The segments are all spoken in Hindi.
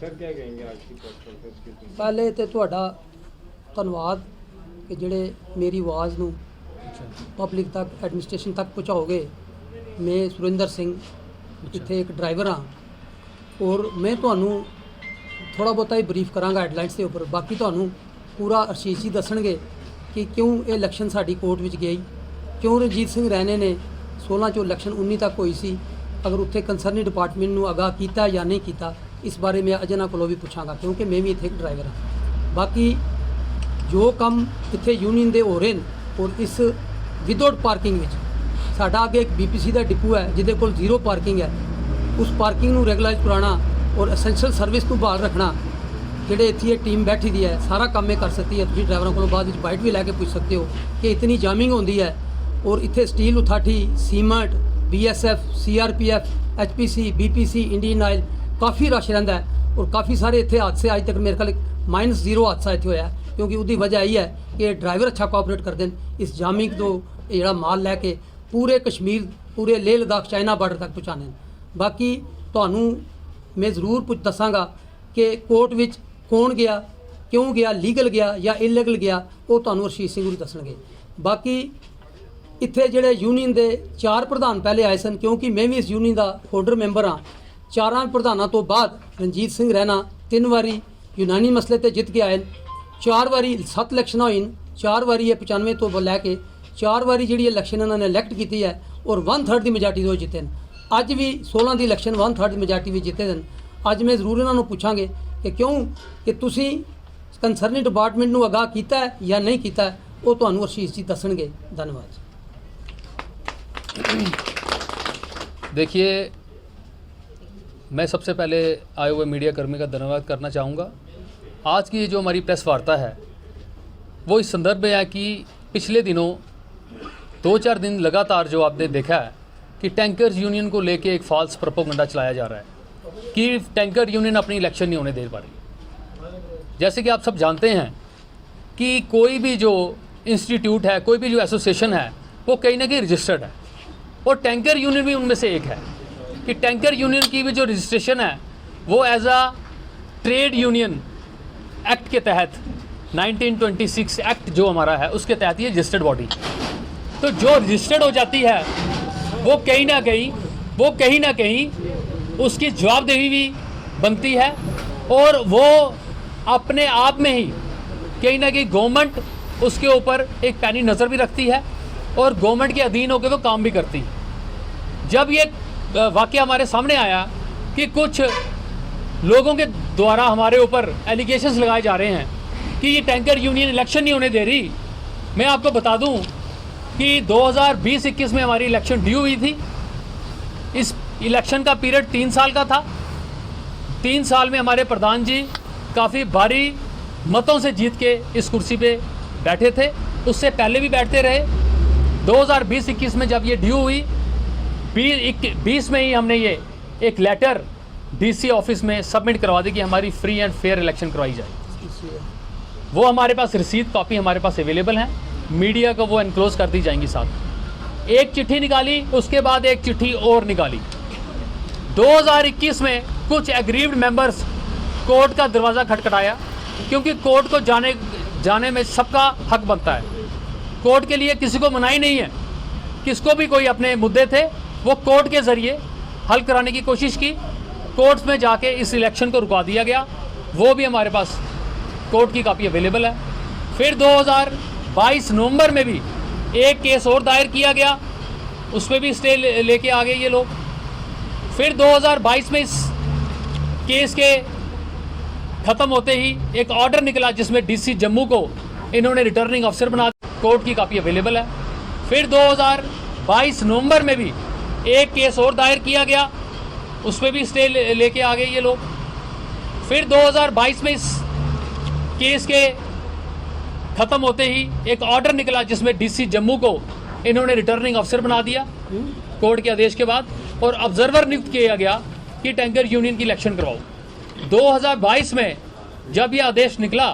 सर क्या कहेंगे आज की प्रेस कॉन्फ्रेंस के? पहले तो ਤੁਹਾਡਾ ਧੰਨਵਾਦ कि ਜਿਹੜੇ मेरी आवाज़ ਨੂੰ पब्लिक तक एडमिनिस्ट्रेशन तक पहुँचाओगे। मैं सुरेंद्र सिंह इत्थे एक ड्राइवर हाँ और मैं ਤੁਹਾਨੂੰ थोड़ा बहुता ही ब्रीफ करांगा हेडलाइंस के उपर। बाकी ਤੁਹਾਨੂੰ पूरा आशीष जी दसणगे कि क्यों ये इलैक्शन साडी कोर्ट विच गई, क्यों रणजीत सिंह रैने ने 16 चों इलैक्शन 19 तक हुई सी, अगर उत्थे कंसर्निंग डिपार्टमेंट नूं आगाह कीता या नहीं कीता, इस बारे में अज इन्हां कोलों भी पुछांगा क्योंकि मैं भी इत्थे एक ड्राइवर हाँ। बाकी जो काम इत्थे यूनियन दे हो रहे हैं और इस विदाउट पार्किंग विच साडा अगे एक BPC का डिपू है जिहदे कोल 0 पार्किंग है, उस पार्किंग नूं रेगुलाइज कराना और एसेंशियल सर्विस को बहाल रखना। जिहड़े इत्थे टीम बैठी दी है सारा काम में कर सकती है। तुसीं ड्राइवरों को बाद बाइट भी लैके पूछ सकते हो कि इतनी जामिंग होंदी है और इत्थे steel authority, cement, BSF, CRPF, HPC, BPC, Indian oil काफ़ी रश रहिंदा है और काफ़ी सारे इत्थे हादसे अज तक मेरे ख्याल -0 हादसा इत्थे होया क्योंकि उसकी वजह यही है कि ड्राइवर अच्छा कोऑपरेट करते हैं। इस जामिंग तो जोड़ा माल लैके पूरे कश्मीर, पूरे लेह लद्दाख, चाइना बार्डर तक पहुँचाने। बाकी तुहानू मैं जरूर दसांगा कि कोर्ट विच कौन गया, क्यों गया, लीगल गया या इलीगल गया, वो तुहानू आशीष सिंह दसणगे। बाकी इत्थे जिहड़े यूनियन के 4 प्रधान पहले आए सन, क्योंकि मैं भी इस यूनियन का होल्डर मैंबर हाँ। 4 प्रधानों तो बाद रणजीत सिंह रैना 3 वारी यूनानी मसले ते जित के आए, 4 वारी 7 इलैक्शन होई, 4 वारी ये 95 तो लैके 4 वारी जी इलैक्शन इन्होंने इलैक्ट की है और 1/3 की मेजॉरिटी तो जिते हैं। अज भी 16 की इलैक्शन 1/3 मेजॉरिटी भी जिते हैं। अज मैं जरूर इन्होंने पूछांगे कि क्यों कि तुसी कंसर्निंग डिपार्टमेंट नूं आगाह कीता है या नहीं कीता है, वो तुहानू आशीष जी दसणगे। धन्यवाद। देखिए, मैं सबसे पहले आए हुए मीडिया कर्मी का धन्यवाद करना चाहूँगा। आज की जो हमारी प्रेस वार्ता है वो इस संदर्भ में है कि पिछले दिनों 2-4 दिन लगातार जो आपने देखा है कि टैंकर्स यूनियन को लेके एक फॉल्स प्रोपेगेंडा चलाया जा रहा है कि टैंकर यूनियन अपनी इलेक्शन नहीं होने दे पा रही। जैसे कि आप सब जानते हैं कि कोई भी जो इंस्टीट्यूट है, कोई भी जो एसोसिएशन है, वो कहीं ना कहीं रजिस्टर्ड है और टैंकर यूनियन भी उनमें से एक है कि टैंकर यूनियन की भी जो रजिस्ट्रेशन है वो एज आ ट्रेड यूनियन एक्ट के तहत 1926 एक्ट जो हमारा है उसके तहत ये रजिस्टर्ड बॉडी, तो जो रजिस्टर्ड हो जाती है वो कहीं ना कहीं उसकी जवाबदेही भी बनती है और वो अपने आप में ही कहीं ना कहीं गवर्नमेंट उसके ऊपर एक पैनी नज़र भी रखती है और गवर्नमेंट के अधीन होकर वो काम भी करती है। जब ये वाक़या हमारे सामने आया कि कुछ लोगों के द्वारा हमारे ऊपर एलिगेशंस लगाए जा रहे हैं कि ये टैंकर यूनियन इलेक्शन नहीं होने दे रही, मैं आपको बता दूं कि 2020-21 में हमारी इलेक्शन ड्यू हुई थी। इस इलेक्शन का पीरियड 3 साल का था। 3 साल में हमारे प्रधान जी काफ़ी भारी मतों से जीत के इस कुर्सी पे बैठे थे, उससे पहले भी बैठते रहे। 2020-21 में जब ये ड्यू हुई, 20 में ही हमने ये एक लेटर DC ऑफिस में सबमिट करवा दी कि हमारी फ्री एंड फेयर इलेक्शन करवाई जाए। वो हमारे पास रसीद कॉपी हमारे पास अवेलेबल हैं, मीडिया को वो एनक्लोज कर दी जाएंगी। साथ एक चिट्ठी निकाली, उसके बाद एक चिट्ठी और निकाली। 2021 में कुछ एग्रीव्ड मेंबर्स कोर्ट का दरवाज़ा खटखटाया क्योंकि कोर्ट को जाने में सबका हक बनता है। कोर्ट के लिए किसी को मनाही नहीं है। किसको भी कोई अपने मुद्दे थे वो कोर्ट के ज़रिए हल कराने की कोशिश की। कोर्ट्स में जाके इस इलेक्शन को रुकवा दिया गया, वो भी हमारे पास कोर्ट की कॉपी अवेलेबल है। फिर 2022 नवंबर में भी एक केस और दायर किया गया, उसमें भी स्टे लेके आ गए ये लोग। फिर 2022 में इस केस के ख़त्म होते ही एक ऑर्डर निकला जिसमें DC जम्मू को इन्होंने रिटर्निंग अफसर बना दिया, कोर्ट की कॉपी अवेलेबल है। फिर 2022 नवंबर में भी एक केस और दायर किया गया, उसमें भी स्टे लेके आ गए ये लोग। फिर 2022 में इस केस के ख़त्म होते ही एक ऑर्डर निकला जिसमें DC जम्मू को इन्होंने रिटर्निंग अफसर बना दिया कोर्ट के आदेश के बाद, और ऑब्जर्वर नियुक्त किया गया कि टैंकर यूनियन की इलेक्शन करवाओ। 2022 में जब यह आदेश निकला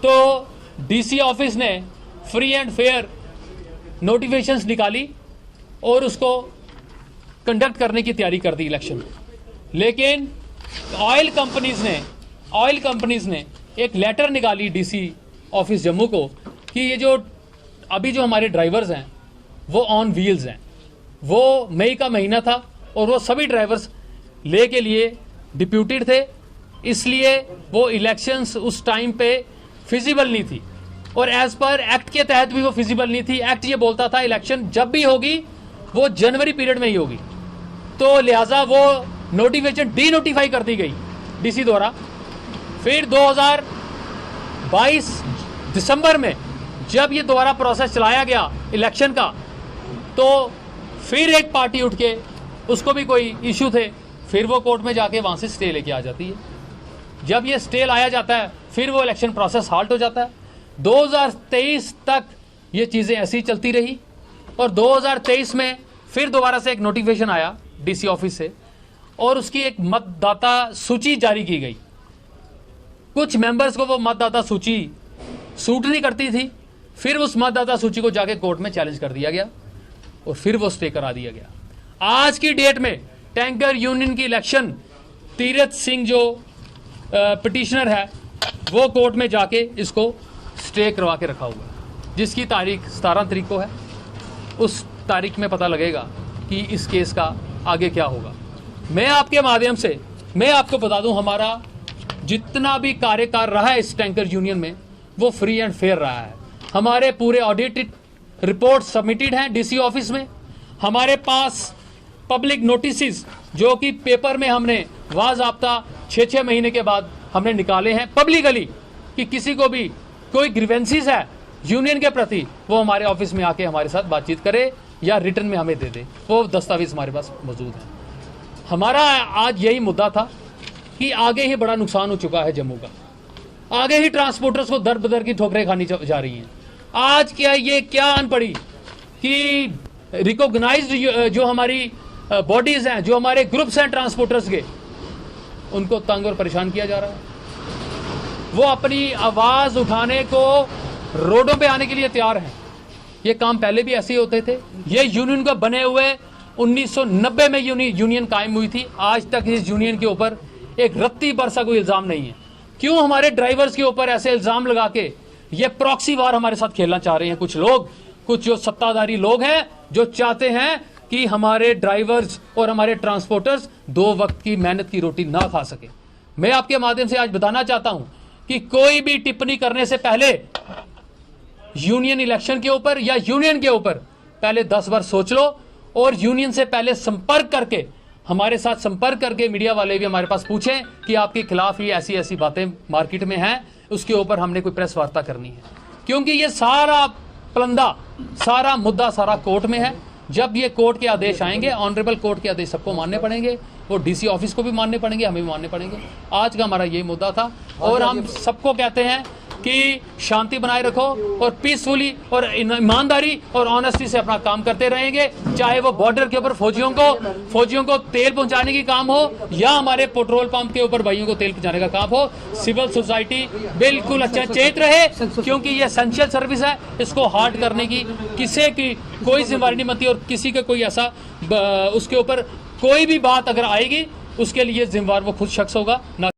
तो DC ऑफिस ने फ्री एंड फेयर नोटिफिकेशंस निकाली और उसको कंडक्ट करने की तैयारी कर दी इलेक्शन। लेकिन ऑयल कंपनीज ने एक लेटर निकाली डीसी ऑफिस जम्मू को कि ये जो अभी जो हमारे ड्राइवर्स हैं वो ऑन व्हील्स हैं। वो मई का महीना था और वो सभी ड्राइवर्स ले के लिए डिप्यूटेड थे, इसलिए वो इलेक्शंस उस टाइम पे फिजिबल नहीं थी और एज पर एक्ट के तहत भी वो फिजिबल नहीं थी। एक्ट ये बोलता था इलेक्शन जब भी होगी वो जनवरी पीरियड में ही होगी, तो लिहाजा वो नोटिफिकेशन डी नोटिफाई कर दी गई डीसी द्वारा। फिर 2022 दिसंबर में जब ये दोबारा प्रोसेस चलाया गया इलेक्शन का, तो फिर एक पार्टी उठ के, उसको भी कोई इशू थे, फिर वो कोर्ट में जाके वहां से स्टे लेके आ जाती है। जब ये स्टे लाया जाता है फिर वो इलेक्शन प्रोसेस हाल्ट हो जाता है। 2023 तक ये चीज़ें ऐसी चलती रही और 2023 में फिर दोबारा से एक नोटिफिकेशन आया डीसी ऑफिस से और उसकी एक मतदाता सूची जारी की गई। कुछ मेंबर्स को वो मतदाता सूची सूट नहीं करती थी, फिर उस मतदाता सूची को जाके कोर्ट में चैलेंज कर दिया गया और फिर वो स्टे करा दिया गया। आज की डेट में टैंकर यूनियन की इलेक्शन तीरथ सिंह जो पिटिशनर है वो कोर्ट में जाके इसको स्टे करवा के रखा हुआ है, जिसकी तारीख 17 तारीख को है। उस तारीख में पता लगेगा कि इस केस का आगे क्या होगा। मैं आपके माध्यम से मैं आपको बता दूं, हमारा जितना भी कार्यकाल रहा है इस टैंकर यूनियन में वो फ्री एंड फेयर रहा है। हमारे पूरे ऑडिटेड रिपोर्ट सबमिटेड हैं डीसी ऑफिस में। हमारे पास पब्लिक नोटिसेस जो कि पेपर में हमने वाज़ाब्ता 6-6 महीने के बाद हमने निकाले हैं पब्लिकली कि किसी को भी कोई ग्रीवेंसीज है यूनियन के प्रति वो हमारे ऑफिस में आके हमारे साथ बातचीत करे या रिटर्न में हमें दे दे, वो दस्तावेज हमारे पास मौजूद है। हमारा आज यही मुद्दा था कि आगे ही बड़ा नुकसान हो चुका है जम्मू का, आगे ही ट्रांसपोर्टर्स को दर बदर की ठोकरें खानी जा रही हैं। आज क्या अन पड़ी कि रिकॉग्नाइज्ड जो हमारी बॉडीज हैं, जो हमारे ग्रुप्स हैं ट्रांसपोर्टर्स के, उनको तंग और परेशान किया जा रहा है। वो अपनी आवाज उठाने को रोडों पे आने के लिए तैयार हैं। ये काम पहले भी ऐसे ही होते थे। ये यूनियन को बने हुए 1990 में यूनियन कायम हुई थी। आज तक इस यूनियन के ऊपर एक रत्ती बरसा कोई इल्जाम नहीं है। क्यों हमारे ड्राइवर्स के ऊपर ऐसे इल्जाम लगा के ये प्रॉक्सी वार हमारे साथ खेलना चाह रहे हैं कुछ लोग, कुछ जो सत्ताधारी लोग हैं जो चाहते हैं कि हमारे ड्राइवर्स और हमारे ट्रांसपोर्टर्स 2 वक्त की मेहनत की रोटी ना खा सके। मैं आपके माध्यम से आज बताना चाहता हूं कि कोई भी टिप्पणी करने से पहले यूनियन इलेक्शन के ऊपर या यूनियन के ऊपर पहले 10 बार सोच लो और यूनियन से पहले संपर्क करके, हमारे साथ संपर्क करके, मीडिया वाले भी हमारे पास पूछें कि आपके खिलाफ ये ऐसी ऐसी बातें मार्केट में हैं, उसके ऊपर हमने कोई प्रेस वार्ता करनी है। क्योंकि ये सारा पलंदा, सारा मुद्दा सारा कोर्ट में है। जब ये कोर्ट के आदेश आएंगे, ऑनरेबल कोर्ट के आदेश सबको मानने पड़ेंगे, वो डीसी ऑफिस को भी मानने पड़ेंगे, हमें भी मानने पड़ेंगे। आज का हमारा यही मुद्दा था और हम सबको कहते हैं कि शांति बनाए रखो और पीसफुली और ईमानदारी और ऑनेस्टी से अपना काम करते रहेंगे। चाहे वो बॉर्डर के ऊपर फौजियों को तेल पहुंचाने की काम हो या हमारे पेट्रोल पंप के ऊपर भाइयों को तेल पहुंचाने का काम हो। सिविल सोसाइटी बिल्कुल अच्छा चेत रहे, क्योंकि ये एसेंशियल सर्विस है। इसको हार्ड करने की किसी की कोई जिम्मेदारी नहीं बनती और किसी का कोई ऐसा उसके ऊपर कोई भी बात अगर आएगी उसके लिए जिम्मेवार वो खुद शख्स होगा ना।